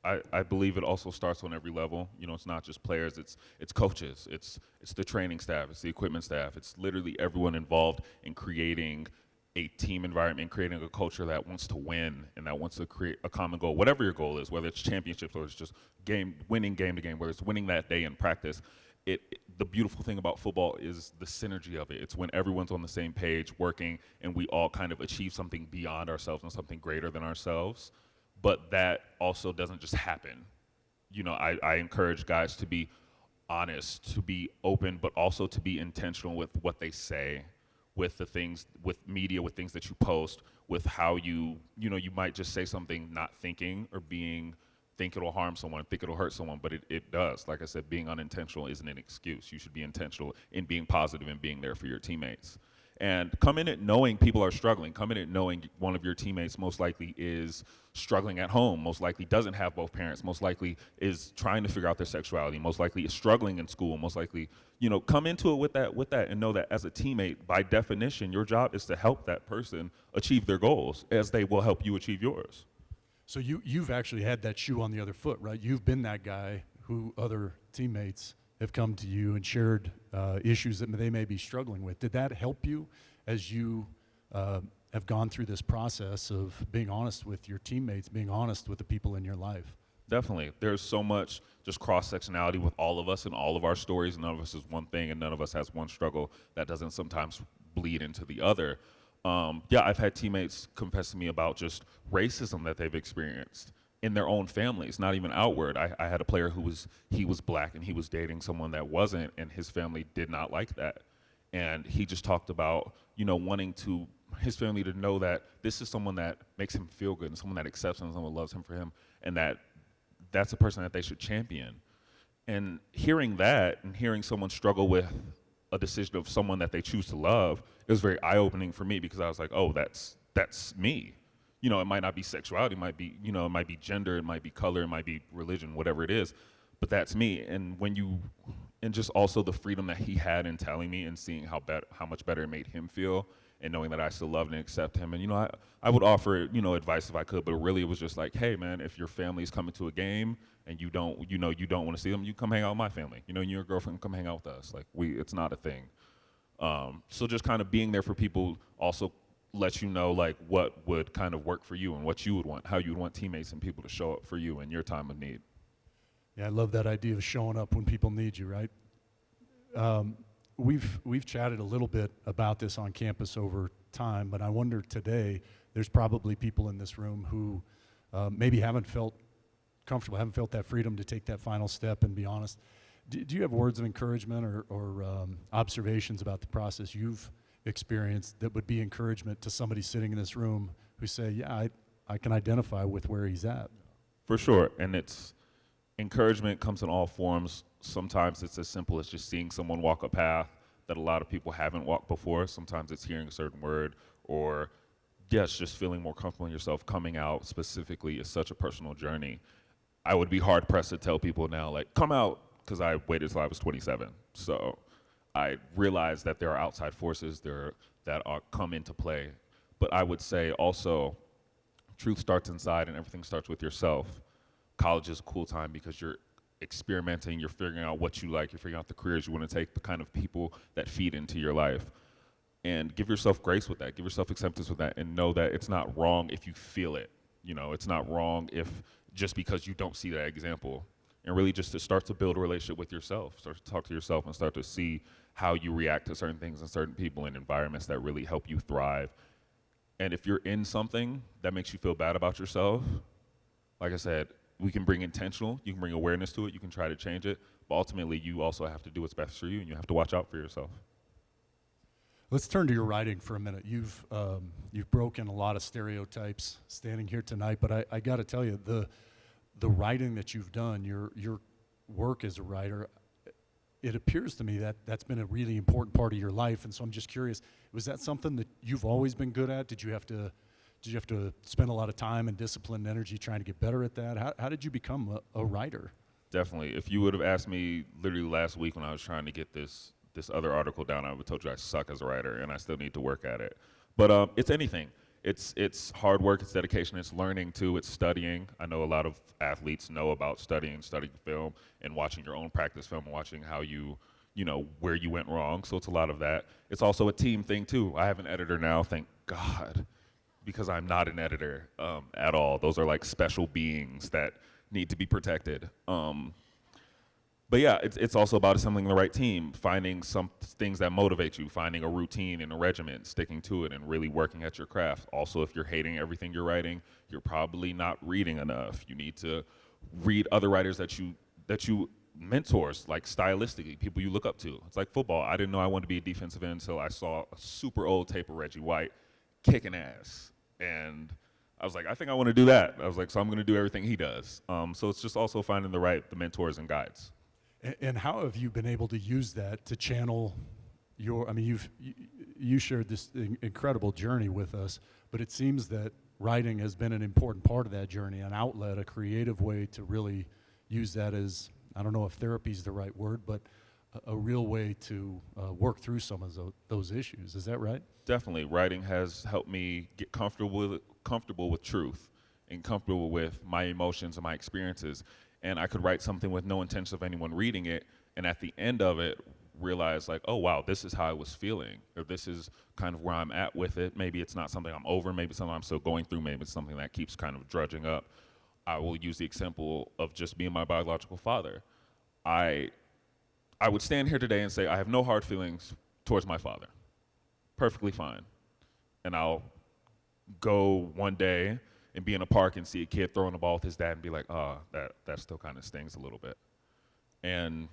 I believe it also starts on every level. You know, it's not just players, it's coaches, it's the training staff, it's the equipment staff, it's literally everyone involved in creating a team environment, creating a culture that wants to win and that wants to create a common goal, whatever your goal is, whether it's championships or it's just winning game to game, whether it's winning that day in practice. The beautiful thing about football is the synergy of it. It's when everyone's on the same page working and we all kind of achieve something beyond ourselves and something greater than ourselves. But that also doesn't just happen. You know, I encourage guys to be honest, to be open, but also to be intentional with what they say, with the things, with media, with things that you post, with how you might just say something not thinking or think it'll harm someone, think it'll hurt someone, but it does. Like I said, being unintentional isn't an excuse. You should be intentional in being positive and being there for your teammates. And come in it knowing people are struggling. Come in it knowing one of your teammates most likely is struggling at home, most likely doesn't have both parents, most likely is trying to figure out their sexuality, most likely is struggling in school, most likely, come into it with that and know that as a teammate, by definition, your job is to help that person achieve their goals as they will help you achieve yours. So you've actually had that shoe on the other foot, right? You've been that guy who other teammates have come to you and shared issues that they may be struggling with. Did that help you as you have gone through this process of being honest with your teammates, being honest with the people in your life? Definitely. There's so much just cross-sectionality with all of us and all of our stories. None of us is one thing and none of us has one struggle that doesn't sometimes bleed into the other. I've had teammates confess to me about just racism that they've experienced in their own families, not even outward. I had a player he was black and he was dating someone that wasn't, and his family did not like that. And he just talked about, wanting his family to know that this is someone that makes him feel good and someone that accepts him, someone that loves him for him, and that's a person that they should champion. And hearing that and hearing someone struggle with a decision of someone that they choose to love, it was very eye-opening for me because I was like, oh, that's me. It might not be sexuality, it might be, it might be gender, it might be color, it might be religion, whatever it is, but that's me. And and just also the freedom that he had in telling me and seeing how much better it made him feel, and knowing that I still loved and accept him. And I would offer advice if I could, but really it was just like, hey man, if your family's coming to a game and you don't want to see them, you come hang out with my family. You and your girlfriend come hang out with us. Like it's not a thing. So just kind of being there for people also lets you know like what would kind of work for you and what you would want, how you would want teammates and people to show up for you in your time of need. Yeah, I love that idea of showing up when people need you, right? We've chatted a little bit about this on campus over time, but I wonder today, there's probably people in this room who maybe haven't felt comfortable, haven't felt that freedom to take that final step and be honest. Do you have words of encouragement or observations about the process you've experienced that would be encouragement to somebody sitting in this room who say, yeah, I can identify with where he's at? For sure, and encouragement comes in all forms. Sometimes it's as simple as just seeing someone walk a path that a lot of people haven't walked before. Sometimes it's hearing a certain word, or yes, just feeling more comfortable in yourself. Coming out specifically is such a personal journey. I would be hard pressed to tell people now, like, come out, because I waited till I was 27. So I realized that there are outside forces there that are come into play. But I would say also, truth starts inside and everything starts with yourself. College is a cool time because you're experimenting, you're figuring out what you like, you're figuring out the careers you want to take, the kind of people that feed into your life. And give yourself grace with that, give yourself acceptance with that, and know that it's not wrong if you feel it. You know, it's not wrong if just because you don't see that example. And really just to start to build a relationship with yourself, start to talk to yourself and start to see how you react to certain things and certain people and environments that really help you thrive. And if you're in something that makes you feel bad about yourself, like I said, we can bring intentional, you can bring awareness to it, you can try to change it, but ultimately you also have to do what's best for you and you have to watch out for yourself. Let's turn to your writing for a minute. You've broken a lot of stereotypes standing here tonight, but I got to tell you, the writing that you've done, your work as a writer, it appears to me that that's been a really important part of your life. And so I'm just curious, was that something that you've always been good at? Did you have to spend a lot of time and discipline and energy trying to get better at that? How did you become a writer? Definitely. If you would have asked me literally last week when I was trying to get this other article down, I would have told you I suck as a writer and I still need to work at it. But it's anything. It's hard work, it's dedication, it's learning too, it's studying. I know a lot of athletes know about studying film and watching your own practice film and watching how you know, where you went wrong. So it's a lot of that. It's also a team thing too. I have an editor now, thank God, because I'm not an editor at all. Those are like special beings that need to be protected. But yeah, it's also about assembling the right team, finding some things that motivate you, finding a routine and a regimen, sticking to it, and really working at your craft. Also, if you're hating everything you're writing, you're probably not reading enough. You need to read other writers that you mentors, like stylistically, people you look up to. It's like football. I didn't know I wanted to be a defensive end until I saw a super old tape of Reggie White kicking ass. And I was like, I think I want to do that. I was like, so I'm going to do everything he does. So it's just also finding the mentors and guides. And how have you been able to use that to channel your, I mean, you shared this incredible journey with us, but it seems that writing has been an important part of that journey, an outlet, a creative way to really use that as, I don't know if therapy is the right word, but a real way to work through some of those issues. Is that right? Definitely. Writing has helped me get comfortable with truth and comfortable with my emotions and my experiences. And I could write something with no intention of anyone reading it, and at the end of it, realize like, oh wow, this is how I was feeling, or this is kind of where I'm at with it. Maybe it's not something I'm over, maybe it's something I'm still going through, maybe it's something that keeps kind of drudging up. I will use the example of just being my biological father. I would stand here today and say I have no hard feelings towards my father. Perfectly fine. And I'll go one day and be in a park and see a kid throwing the ball with his dad and be like, oh, that still kind of stings a little bit. And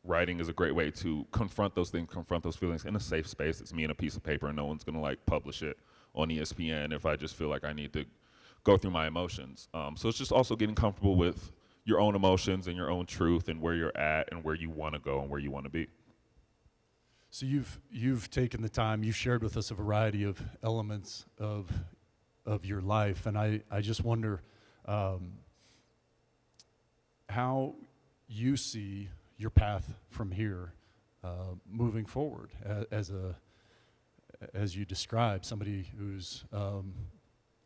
writing is a great way to confront those things, confront those feelings in a safe space. It's me and a piece of paper, and no one's gonna like publish it on ESPN if I just feel like I need to go through my emotions. So it's just also getting comfortable with your own emotions and your own truth and where you're at and where you wanna go and where you wanna be. So you've taken the time, you've shared with us a variety of elements of your life, and I just wonder how you see your path from here moving forward as you describe, somebody who's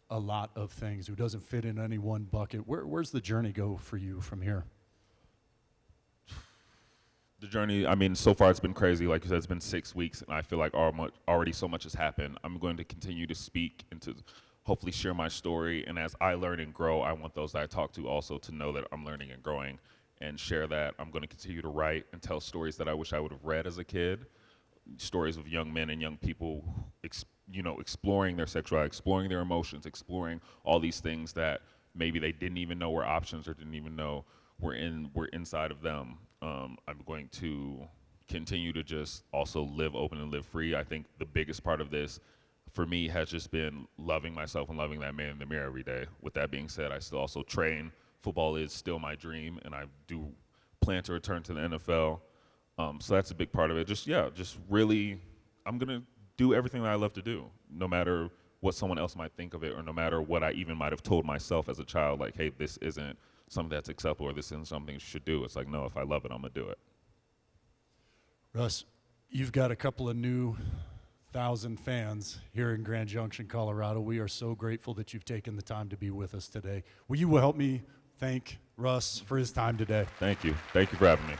a lot of things, who doesn't fit in any one bucket. Where's the journey go for you from here? The journey, I mean, so far it's been crazy. Like you said, it's been 6 weeks, and I feel like already so much has happened. I'm going to continue to speak and to hopefully share my story. And as I learn and grow, I want those that I talk to also to know that I'm learning and growing and share that. I'm going to continue to write and tell stories that I wish I would have read as a kid, stories of young men and young people, exploring their sexuality, exploring their emotions, exploring all these things that maybe they didn't even know were options or didn't even know were inside of them. I'm going to continue to just also live open and live free. I think the biggest part of this for me has just been loving myself and loving that man in the mirror every day. With that being said, I still also train. Football is still my dream, and I do plan to return to the NFL. So that's a big part of it. Just really, I'm going to do everything that I love to do, no matter what someone else might think of it, or no matter what I even might have told myself as a child, like, hey, this isn't something that's acceptable or this isn't something you should do. It's like, no, if I love it, I'm gonna do it. Russ, you've got a couple of new 1,000 fans here in Grand Junction, Colorado. We are so grateful that you've taken the time to be with us today. Will you help me thank Russ for his time today? Thank you. Thank you for having me.